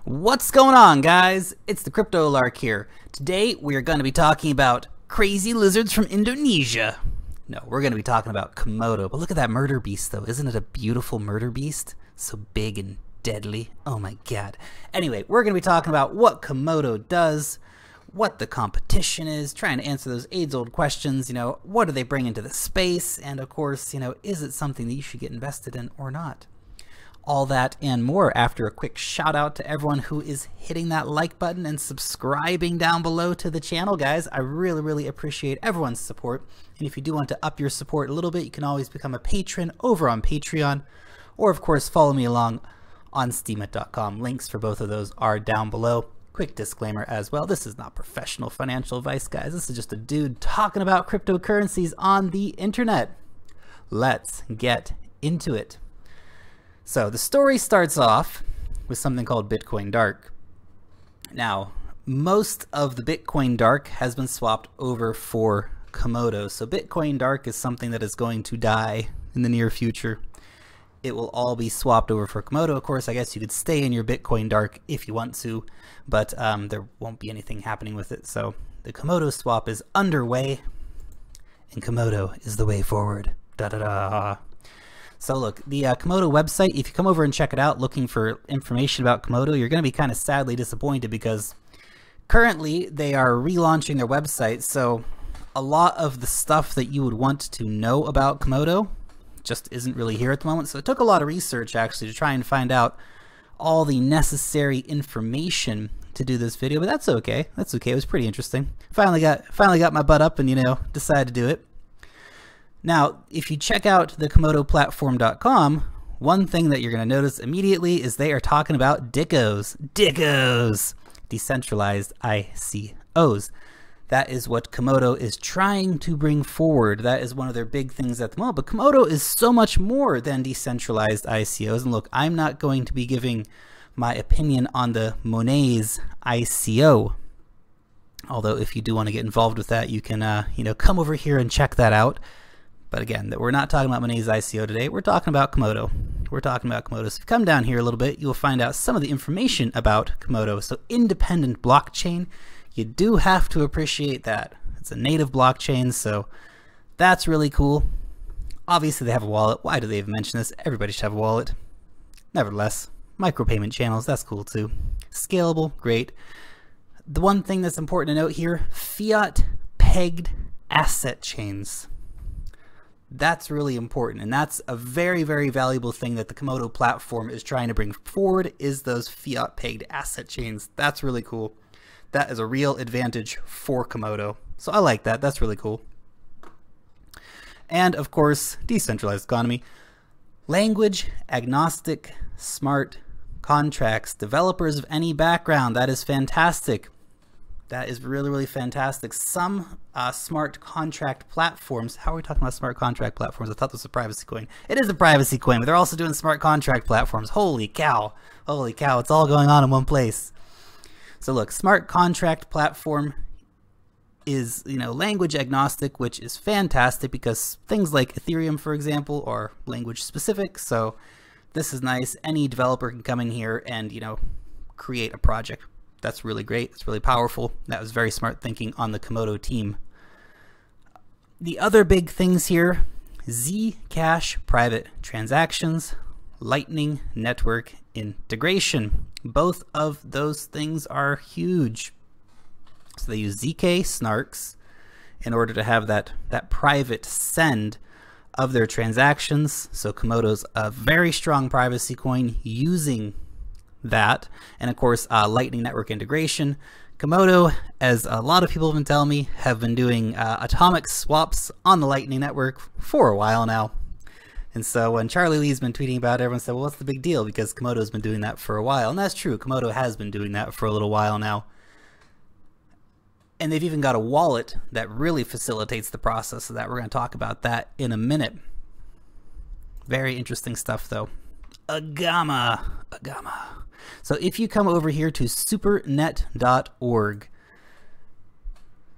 What's going on, guys? It's the Crypto Lark here. Today we are going to be talking about crazy lizards from Indonesia. No, we're going to be talking about Komodo. But look at that murder beast, though. Isn't it a beautiful murder beast? So big and deadly. Oh my god. Anyway, we're going to be talking about what Komodo does, what the competition is, trying to answer those age-old questions, what do they bring into the space, and of course, is it something that you should get invested in or not? All that and more after a quick shout out to everyone who is hitting that like button and subscribing down below to the channel, guys. I really appreciate everyone's support. And if you do want to up your support a little bit, you can always become a patron over on Patreon, or of course follow me along on steemit.com. Links for both of those are down below. Quick disclaimer as well, this is not professional financial advice, guys. This is just a dude talking about cryptocurrencies on the internet. Let's get into it. So the story starts off with something called Bitcoin Dark. Now, most of the Bitcoin Dark has been swapped over for Komodo. So Bitcoin Dark is something that is going to die in the near future. It will all be swapped over for Komodo. Of course, I guess you could stay in your Bitcoin Dark if you want to, but there won't be anything happening with it. So the Komodo swap is underway, and Komodo is the way forward. Da-da-da. So look, the Komodo website, if you come over and check it out looking for information about Komodo, you're going to be kind of sadly disappointed because currently they are relaunching their website. So a lot of the stuff that you would want to know about Komodo just isn't really here at the moment. So it took a lot of research actually to try and find out all the necessary information to do this video, but that's okay. That's okay. It was pretty interesting. Finally got my butt up and decided to do it. Now, if you check out the KomodoPlatform.com, one thing that you're going to notice immediately is they are talking about DICOs, decentralized ICOs. That is what Komodo is trying to bring forward. That is one of their big things at the moment. But Komodo is so much more than decentralized ICOs. And look, I'm not going to be giving my opinion on the Monet's ICO. Although if you do want to get involved with that, you can come over here and check that out. But again, we're not talking about Monet's ICO today. We're talking about Komodo. We're talking about Komodo. So if you come down here a little bit, you'll find out some of the information about Komodo. So independent blockchain, you do have to appreciate that. It's a native blockchain, so that's really cool. Obviously, they have a wallet. Why do they even mention this? Everybody should have a wallet. Nevertheless, micropayment channels, that's cool too. Scalable, great. The one thing that's important to note here, fiat-pegged asset chains. That's really important, and that's a very valuable thing that the Komodo platform is trying to bring forward, is those fiat-pegged asset chains. That's really cool. That is a real advantage for Komodo. So I like that. That's really cool. And of course, decentralized economy. Language agnostic smart contracts. Developers of any background. That is fantastic. That is really fantastic. Some smart contract platforms. How are we talking about smart contract platforms? I thought this was a privacy coin. It is a privacy coin, but they're also doing smart contract platforms. Holy cow. Holy cow. It's all going on in one place. So look, smart contract platform is, language agnostic, which is fantastic because things like Ethereum, for example, are language specific. So this is nice. Any developer can come in here and, create a project. That's really great. It's really powerful. That was very smart thinking on the Komodo team. The other big things here, Zcash private transactions, Lightning network integration. Both of those things are huge. So they use ZK snarks in order to have that private send of their transactions. So Komodo's a very strong privacy coin using that. And of course, Lightning network integration. Komodo, as a lot of people have been telling me, have been doing atomic swaps on the Lightning network for a while now. And so when Charlie Lee's been tweeting about it, everyone said, well, what's the big deal? Because Komodo's been doing that for a while. And that's true. Komodo has been doing that for a little while now. And they've even got a wallet that really facilitates the process of that. We're going to talk about that in a minute. Very interesting stuff, though. Agama. So if you come over here to supernet.org,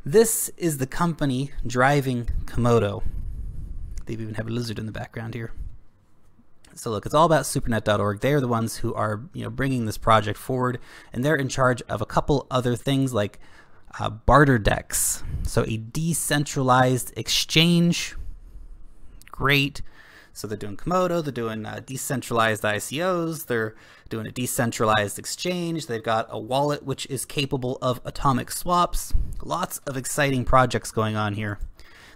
this is the company driving Komodo. They even have a lizard in the background here. So look, it's all about supernet.org. They are the ones who are, bringing this project forward, and they're in charge of a couple other things like BarterDEX. So a decentralized exchange. Great. So they're doing Komodo, they're doing decentralized ICOs, they're doing a decentralized exchange, they've got a wallet which is capable of atomic swaps. Lots of exciting projects going on here.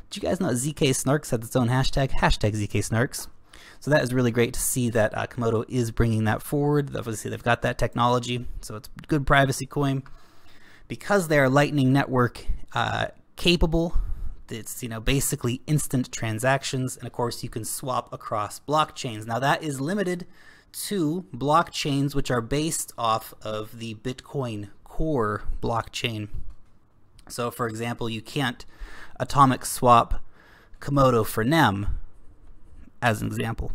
Did you guys know ZK-Snarks has its own hashtag ZK-Snarks? So that is really great to see that Komodo is bringing that forward. Obviously they've got that technology, so it's a good privacy coin. Because they are Lightning Network capable, it's basically instant transactions, and of course you can swap across blockchains. Now that is limited to blockchains which are based off of the Bitcoin Core blockchain. So for example, you can't atomic swap Komodo for NEM as an example.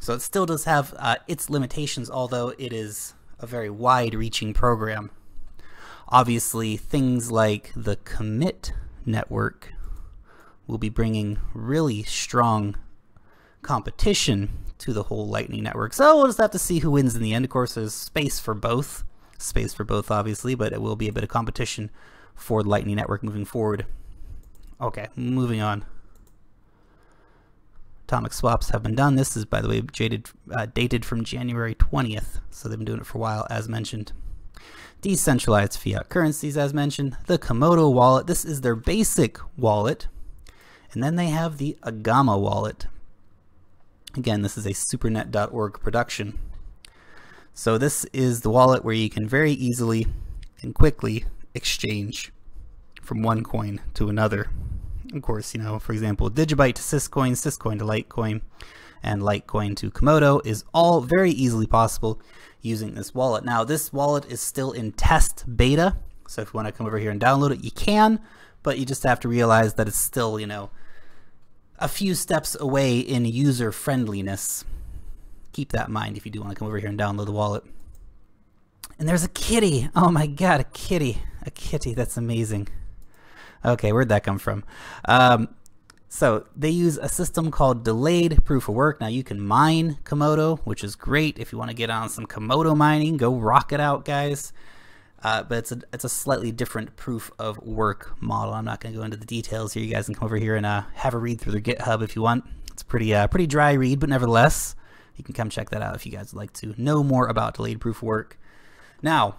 So it still does have its limitations, although it is a very wide-reaching program. Obviously things like the commit network will be bringing really strong competition to the whole Lightning Network. So we'll just have to see who wins in the end. Of course, there's space for both, obviously, but it will be a bit of competition for the Lightning Network moving forward. Okay, moving on. Atomic swaps have been done. This is, by the way, dated from January 20th, so they've been doing it for a while, as mentioned. Decentralized fiat currencies, as mentioned. The Komodo wallet, this is their basic wallet. And then they have the Agama Wallet. Again, this is a supernet.org production. So this is the wallet where you can very easily and quickly exchange from one coin to another. Of course, for example, Digibyte to Syscoin, Syscoin to Litecoin, and Litecoin to Komodo is all very easily possible using this wallet. Now, this wallet is still in test beta, so if you want to come over here and download it, you can, but you just have to realize that it's still, a few steps away in user friendliness. Keep that in mind if you do want to come over here and download the wallet. And there's a kitty. Oh my god, a kitty. A kitty, that's amazing. Okay, where'd that come from? So they use a system called delayed proof of work. Now you can mine Komodo, which is great. If you want to get on some Komodo mining, go rock it out, guys. But it's a slightly different proof of work model. I'm not going to go into the details here. You guys can come over here and have a read through their GitHub if you want. It's a pretty dry read, but nevertheless, you can come check that out if you guys would like to know more about delayed proof of work. Now,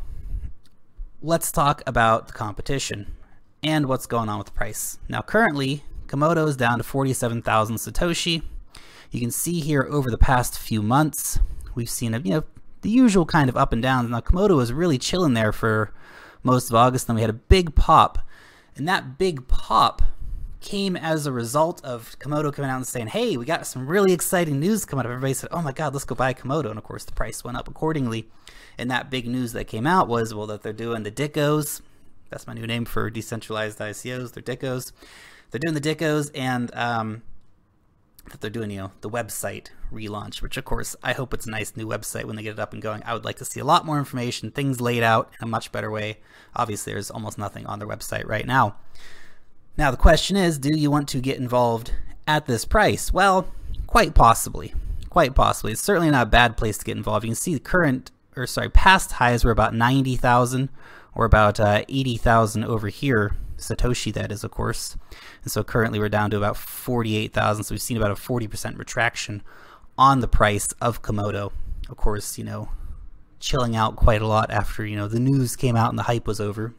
let's talk about the competition and what's going on with the price. Now, currently, Komodo is down to 47,000 Satoshi. You can see here over the past few months, we've seen the usual kind of up and downs. Now, Komodo was really chilling there for most of August, then we had a big pop, and that big pop came as a result of Komodo coming out and saying, hey, we got some really exciting news coming up. Everybody said, oh my god, let's go buy Komodo, and of course the price went up accordingly. And that big news that came out was, well, that they're doing the DICOs. That's my new name for decentralized ICOs. They're DICOs. They're doing the DICOs, and that they're doing, the website relaunch, which of course I hope it's a nice new website when they get it up and going. I would like to see a lot more information, things laid out in a much better way. Obviously, there's almost nothing on their website right now. Now the question is, do you want to get involved at this price? Well, quite possibly. Quite possibly. It's certainly not a bad place to get involved. You can see the past highs were about 90,000 or about 80,000 over here. Satoshi, that is, of course. And so currently we're down to about 48,000. So we've seen about a 40% retraction on the price of Komodo. Of course, chilling out quite a lot after, the news came out and the hype was over.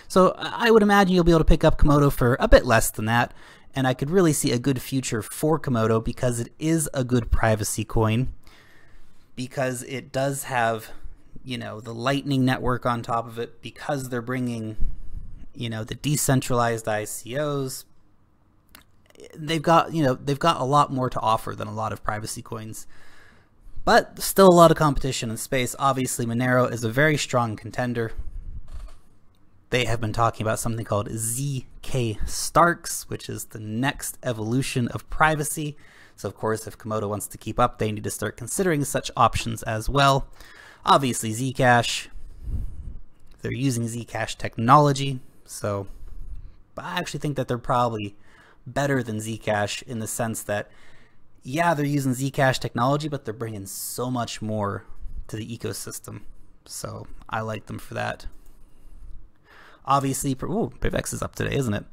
So I would imagine you'll be able to pick up Komodo for a bit less than that. And I could really see a good future for Komodo because it is a good privacy coin. Because it does have, the Lightning Network on top of it. Because they're bringing, the decentralized ICOs. They've got a lot more to offer than a lot of privacy coins. But still a lot of competition in space. Obviously, Monero is a very strong contender. They have been talking about something called ZK-Starks, which is the next evolution of privacy. So of course, if Komodo wants to keep up, they need to start considering such options as well. Obviously, Zcash, they're using Zcash technology. So I actually think that they're probably better than Zcash in the sense that, yeah, they're using Zcash technology, but they're bringing so much more to the ecosystem. So I like them for that. Obviously, ooh, PIVX is up today, isn't it?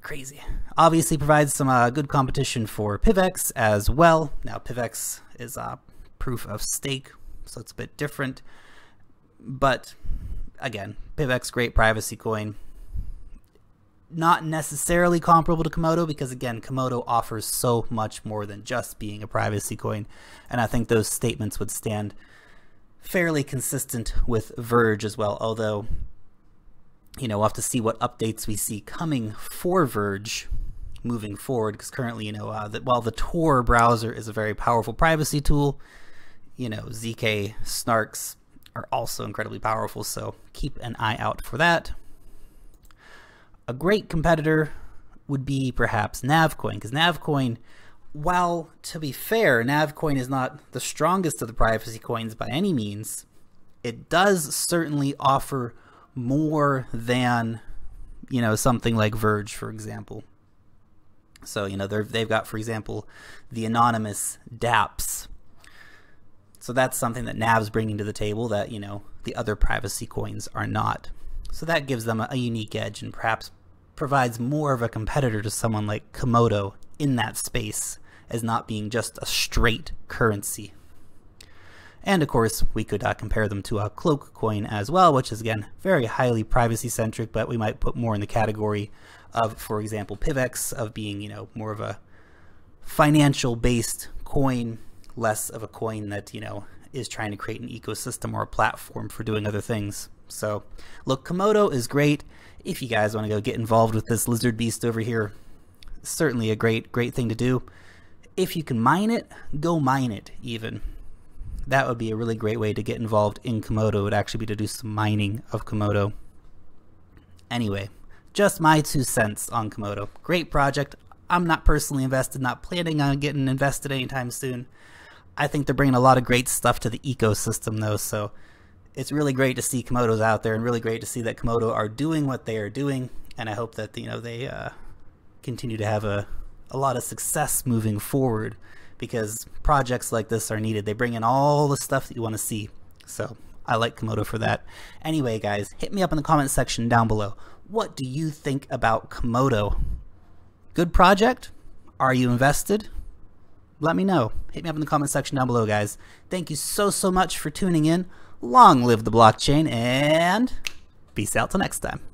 Crazy. Obviously provides some good competition for PIVX as well. Now PIVX is proof of stake, so it's a bit different. But again, PIVX, great privacy coin. Not necessarily comparable to Komodo because again, Komodo offers so much more than just being a privacy coin. And I think those statements would stand fairly consistent with Verge as well, although you know, we'll have to see what updates we see coming for Verge moving forward, because currently, you know, while the Tor browser is a very powerful privacy tool, you know, ZK snarks are also incredibly powerful, so keep an eye out for that. A great competitor would be perhaps Navcoin, because Navcoin, while to be fair, Navcoin is not the strongest of the privacy coins by any means, it does certainly offer more than, you know, something like Verge, for example. So, you know, they've got, for example, the anonymous dApps. So that's something that Nav's bringing to the table that, you know, the other privacy coins are not. So that gives them a unique edge and perhaps provides more of a competitor to someone like Komodo in that space as not being just a straight currency. And of course, we could compare them to a Cloak coin as well, which is again very highly privacy centric, but we might put more in the category of, for example, PIVX, of being, you know, more of a financial based coin, less of a coin that, you know, is trying to create an ecosystem or a platform for doing other things. So look, Komodo is great. If you guys want to go get involved with this lizard beast over here, certainly a great thing to do. If you can mine it, go mine it even. That would be a really great way to get involved in Komodo. It would actually be to do some mining of Komodo. Anyway, just my 2 cents on Komodo. Great project. I'm not personally invested, not planning on getting invested anytime soon. I think they're bringing a lot of great stuff to the ecosystem though, so it's really great to see Komodos out there and really great to see that Komodo are doing what they are doing, and I hope that, you know, they continue to have a lot of success moving forward, because projects like this are needed. They bring in all the stuff that you want to see. So I like Komodo for that. Anyway, guys, hit me up in the comment section down below. What do you think about Komodo? Good project? Are you invested? Let me know. Hit me up in the comment section down below, guys. Thank you so much for tuning in. Long live the blockchain, and peace out till next time.